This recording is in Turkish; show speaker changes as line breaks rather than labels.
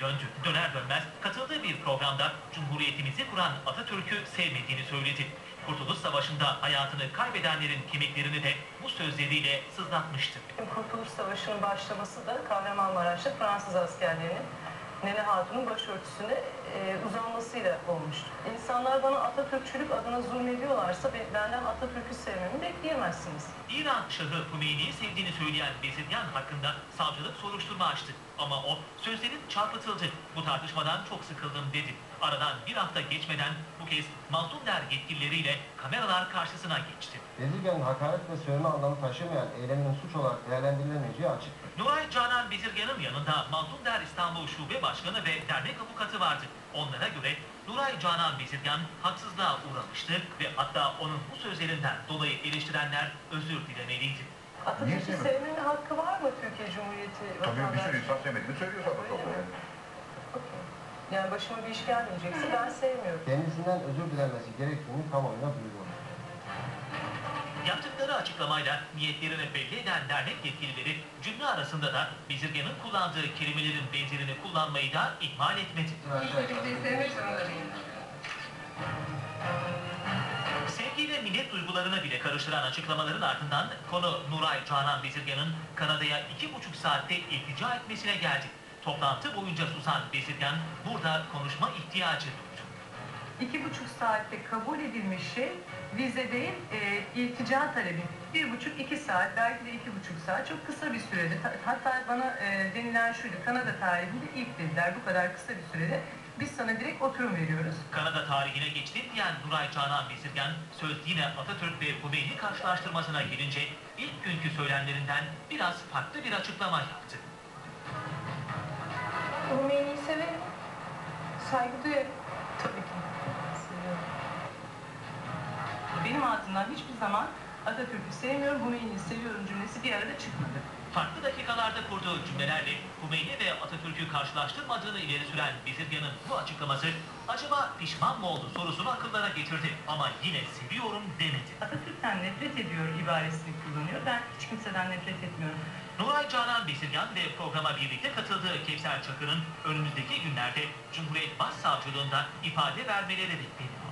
döndü. Döner dönmez katıldığı bir programda Cumhuriyetimizi kuran Atatürk'ü sevmediğini söyledi. Kurtuluş Savaşı'nda hayatını kaybedenlerin kemiklerini de bu sözleriyle sızlatmıştı.
Kurtuluş Savaşı'nın başlaması da Kahramanmaraş'ta Fransız askerlerinin Nene Hatun'un başörtüsüne uzanmasıyla olmuştu. İnsanlar bana Atatürkçülük adına zulmediyorlarsa benden Atatürk'ü sevmemi bekleyemezsiniz.
İran Şahı Hümeyni'yi sevdiğini söyleyen Bezirgan hakkında savcılık soruşturma açtı. Ama o sözlerin çarpıtıldı. Bu tartışmadan çok sıkıldım dedi. Aradan bir hafta geçmeden bu kez Mazlum Der yetkilileriyle kameralar karşısına geçti.
Bezirgan'ın hakaret ve sövme anlamı taşımayan eyleminin suç olarak değerlendirilemeyeceği açık.
Nuray Canan Bezirgan'ın yanında Mazlum Der İstanbul Şube Başkanı ve dernek avukatı vardı. Onlara göre Nuray Canan Bezirgan haksızlığa uğramıştı ve hatta onun bu sözlerinden dolayı eleştirenler özür dilemeliydi.
Atatürk'ü sevmenin hakkı var mı Türkiye Cumhuriyeti vatandaşı?
Tabii bir sürü insan sevmediğini söylüyor zaten.
Yani başıma bir iş gelmeyecekse ben sevmiyorum.
Kendisinden özür dilenmesi gerektiğini kamuoyuna duyuruyor.
Yaptıkları açıklamayla niyetlerini belli eden dernek yetkilileri cümle arasında da Bezirgan'ın kullandığı kelimelerin benzerini kullanmayı da ihmal etmedi. Sevgi ve minnet duygularına bile karıştıran açıklamaların ardından konu Nuray Canan Bezirgan'ın Kanada'ya 2,5 saatte iltica etmesine geldi. Toplantı boyunca susan Bezirgan burada konuşma ihtiyacı duydu.
2,5 saatte kabul edilmiş şey vize değil, iltica talebi. 1,5-2 saat, belki de 2,5 saat çok kısa bir sürede. Hatta bana denilen şuydu, Kanada tarihinde ilk dediler bu kadar kısa bir sürede. Biz sana direkt oturum veriyoruz.
Kanada tarihine geçti diyen Nuray Canan Bezirgan, söz yine Atatürk ve Hümeyni karşılaştırmasına gelince ilk günkü söylemlerinden biraz farklı bir açıklama yaptı.
Hümeyni'yi severim, saygı duyarım. Tabii ki. Benim ağzımdan hiçbir zaman Atatürk'ü sevmiyorum, Hümeyni'yi seviyorum cümlesi bir arada çıkmadı.
Farklı dakikalarda kurduğu cümlelerle Hümeyni ve Atatürk'ü karşılaştırmadığını ileri süren Bezirgan'ın bu açıklaması acaba pişman mı oldu sorusunu akıllara getirdi ama yine seviyorum demedi. Atatürk'ten nefret ediyor ibaresini kullanıyor. Ben hiç kimseden nefret etmiyorum. Nuray Canan Bezirgan ve programa birlikte katıldığı Kevser Çakır'ın önümüzdeki günlerde Cumhuriyet Başsavcılığında ifade vermeleri bekleniyor.